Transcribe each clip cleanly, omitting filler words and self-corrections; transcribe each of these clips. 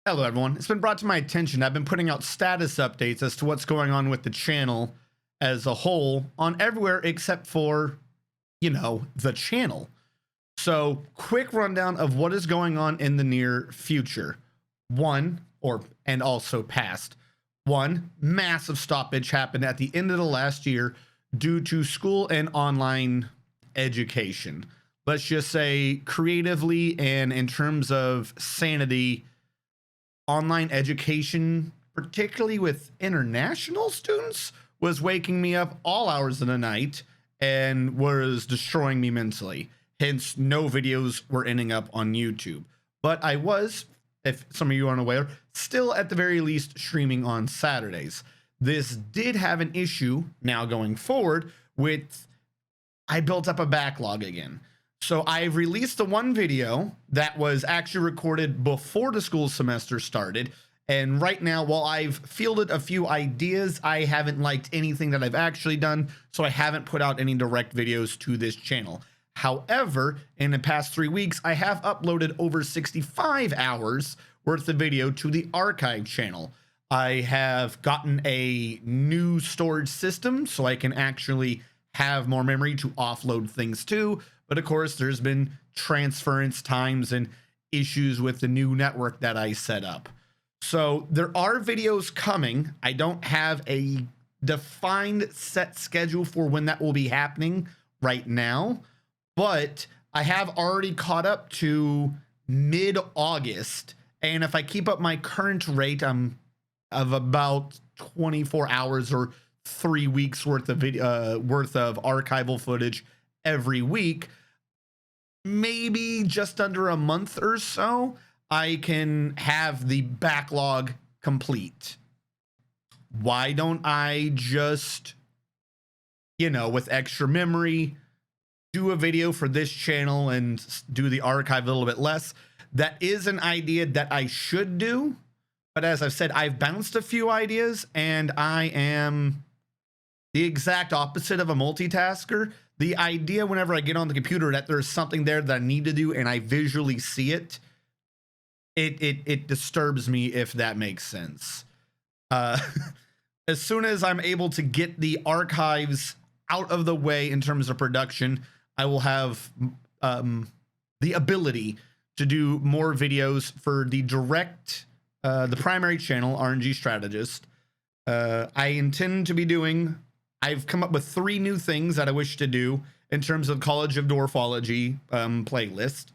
Hello everyone, it's been brought to my attention I've been putting out status updates as to what's going on with the channel as a whole on everywhere except for, the channel. So quick rundown of what is going on in the near future. And also past. One, massive stoppage happened at the end of the last year due to school and online education. Let's just say creatively and in terms of sanity, online education, particularly with international students, was waking me up all hours of the night and was destroying me mentally. Hence, no videos were ending up on YouTube. But I was, if some of you aren't aware, still at the very least streaming on Saturdays. This did have an issue now going forward with I built up a backlog again. So I've released the one video that was actually recorded before the school semester started. And right now, while I've fielded a few ideas, I haven't liked anything that I've actually done. So I haven't put out any direct videos to this channel. However, in the past 3 weeks, I have uploaded over 65 hours worth of video to the archive channel. I have gotten a new storage system so I can actually have more memory to offload things to. But of course, there's been transference times and issues with the new network that I set up. So there are videos coming. I don't have a defined set schedule for when that will be happening right now, but I have already caught up to mid-August. And if I keep up my current rate, I'm of about 24 hours or 3 weeks worth of archival footage every week, maybe just under a month or so, I can have the backlog complete. Why don't I just, with extra memory, do a video for this channel and do the archive a little bit less? That is an idea that I should do. But as I've said, I've bounced a few ideas and I am the exact opposite of a multitasker. The idea whenever I get on the computer that there's something there that I need to do and I visually see it, it disturbs me, if that makes sense. As soon as I'm able to get the archives out of the way in terms of production, I will have the ability to do more videos for the the primary channel, RNG Strategist. I intend to be doing, I've come up with 3 new things that I wish to do in terms of College of Dwarfology playlist.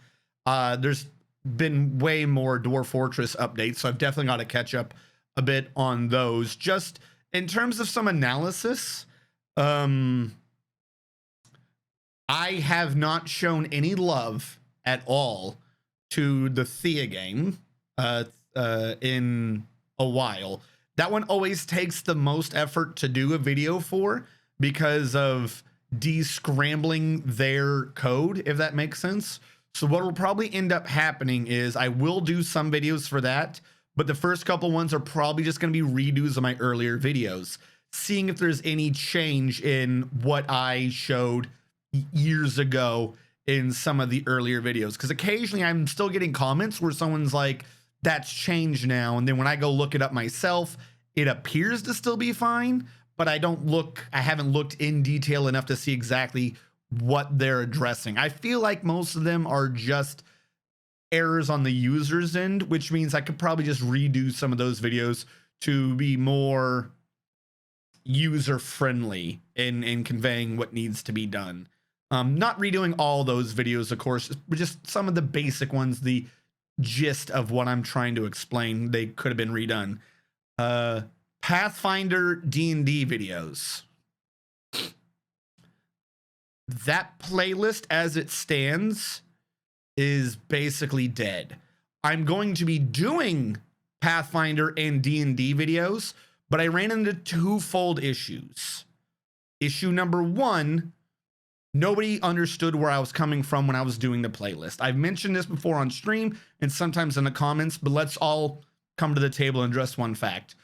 There's been way more Dwarf Fortress updates, so I've definitely got to catch up a bit on those. Just in terms of some analysis, I have not shown any love at all to the Thea game in a while. That one always takes the most effort to do a video for because of de-scrambling their code, if that makes sense. So what will probably end up happening is I will do some videos for that, but the first couple ones are probably just going to be redos of my earlier videos, seeing if there's any change in what I showed years ago in some of the earlier videos. Because occasionally I'm still getting comments where someone's like, that's changed now. And then when I go look it up myself, it appears to still be fine, but I haven't looked in detail enough to see exactly what they're addressing. I feel like most of them are just errors on the user's end, which means I could probably just redo some of those videos to be more user-friendly in conveying what needs to be done. Not redoing all those videos, of course, but just some of the basic ones, the gist of what I'm trying to explain, they could have been redone. Pathfinder D&D videos. That playlist as it stands is basically dead. I'm going to be doing Pathfinder and D&D videos, but I ran into 2-fold issues. Issue number 1, nobody understood where I was coming from when I was doing the playlist. I've mentioned this before on stream and sometimes in the comments, but let's all come to the table and address one fact.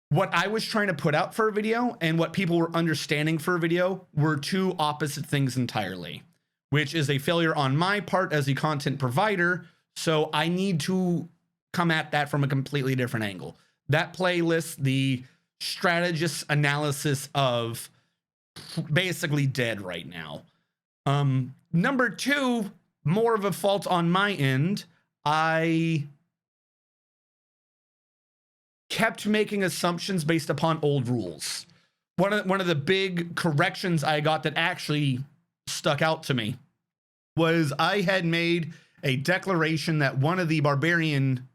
What I was trying to put out for a video and what people were understanding for a video were 2 opposite things entirely, which is a failure on my part as the content provider. So I need to come at that from a completely different angle. That playlist, the strategist analysis of, basically dead right now. Number two, more of a fault on my end. I kept making assumptions based upon old rules. One of the big corrections I got that actually stuck out to me was I had made a declaration that one of the barbarian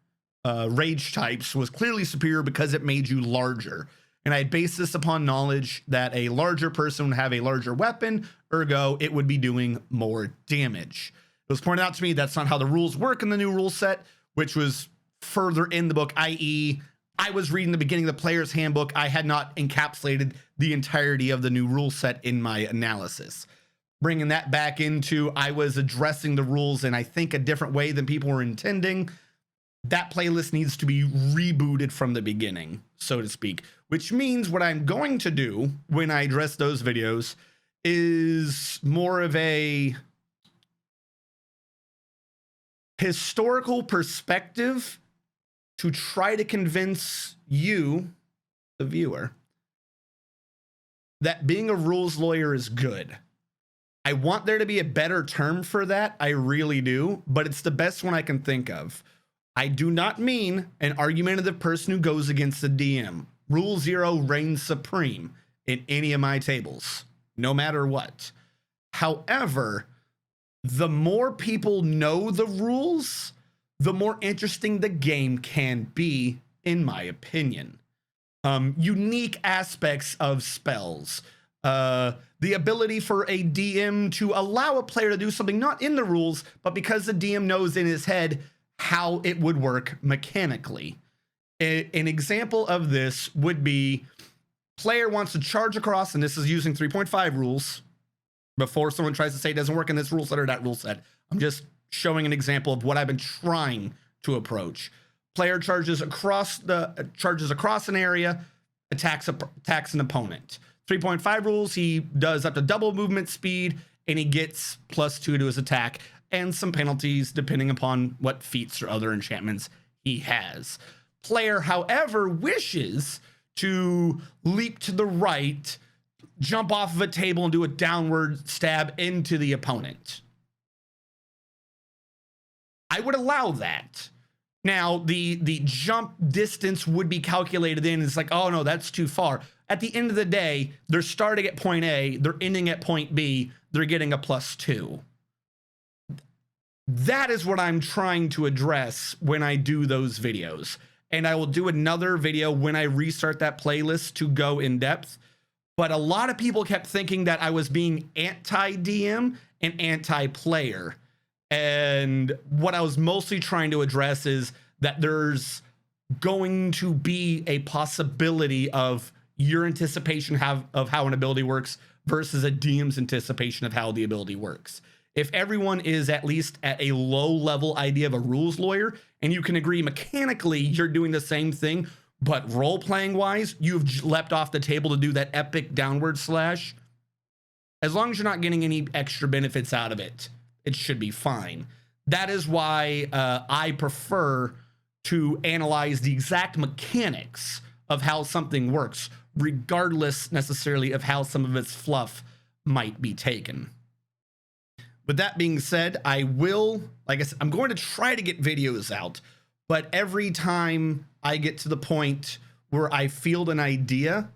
rage types was clearly superior because it made you larger. And I based this upon knowledge that a larger person would have a larger weapon, ergo it would be doing more damage. It was pointed out to me that's not how the rules work in the new rule set, which was further in the book, i.e. I was reading the beginning of the player's handbook. I had not encapsulated the entirety of the new rule set in my analysis. Bringing that back into, I was addressing the rules in, I think, a different way than people were intending. That playlist needs to be rebooted from the beginning, so to speak, which means what I'm going to do when I address those videos is more of a historical perspective to try to convince you, the viewer, that being a rules lawyer is good. I want there to be a better term for that. I really do, but it's the best one I can think of. I do not mean an argumentative person who goes against the DM. Rule 0 reigns supreme in any of my tables, no matter what. However, the more people know the rules, the more interesting the game can be, in my opinion. Unique aspects of spells. The ability for a DM to allow a player to do something not in the rules, but because the DM knows in his head how it would work mechanically. An example of this would be player wants to charge across, and this is using 3.5 rules before someone tries to say it doesn't work in this rule set or that rule set. I'm just showing an example of what I've been trying to approach. Player charges across an area, attacks an opponent. 3.5 rules, he does up to double movement speed, and he gets +2 to his attack, and some penalties depending upon what feats or other enchantments he has. Player, however, wishes to leap to the right, jump off of a table, and do a downward stab into the opponent. I would allow that. Now, the jump distance would be calculated in. It's like, oh no, that's too far. At the end of the day, they're starting at point A, they're ending at point B, they're getting a +2. That is what I'm trying to address when I do those videos. And I will do another video when I restart that playlist to go in depth. But a lot of people kept thinking that I was being anti-DM and anti-player. And what I was mostly trying to address is that there's going to be a possibility of your anticipation of how an ability works versus a DM's anticipation of how the ability works. If everyone is at least at a low level idea of a rules lawyer, and you can agree mechanically you're doing the same thing, but role playing wise, you've leapt off the table to do that epic downward slash, as long as you're not getting any extra benefits out of it, it should be fine. That is why I prefer to analyze the exact mechanics of how something works, regardless necessarily of how some of its fluff might be taken. With that being said, I will, like I said, I'm going to try to get videos out, but every time I get to the point where I field an idea,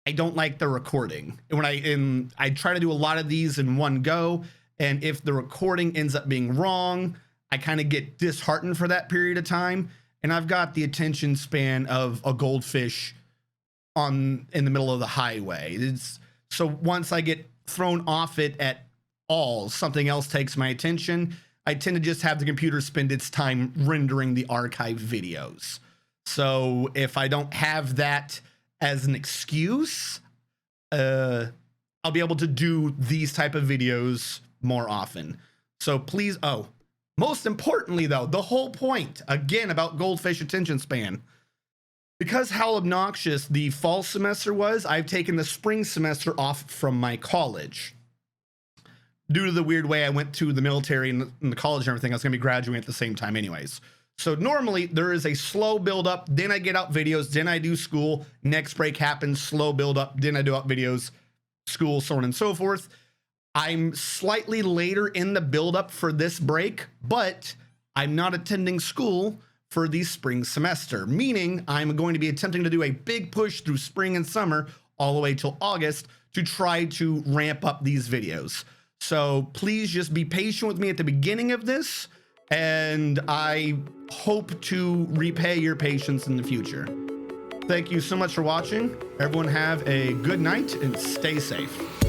I don't like the recording. And I try to do a lot of these in one go, and if the recording ends up being wrong, I kind of get disheartened for that period of time. And I've got the attention span of a goldfish in the middle of the highway. So once I get thrown off it at all, something else takes my attention. I tend to just have the computer spend its time rendering the archive videos. So if I don't have that as an excuse, I'll be able to do these type of videos more often. So please, most importantly though, the whole point, again, about goldfish attention span, because how obnoxious the fall semester was, I've taken the spring semester off from my college. Due to the weird way I went to the military and the college and everything, I was going to be graduating at the same time anyways. So normally there is a slow build up, then I get out videos, then I do school, next break happens, slow build up, then I do out videos, school, so on and so forth. I'm slightly later in the build up for this break, but I'm not attending school for the spring semester, meaning I'm going to be attempting to do a big push through spring and summer all the way till August to try to ramp up these videos. So please just be patient with me at the beginning of this, and I hope to repay your patience in the future. Thank you so much for watching. Everyone have a good night and stay safe.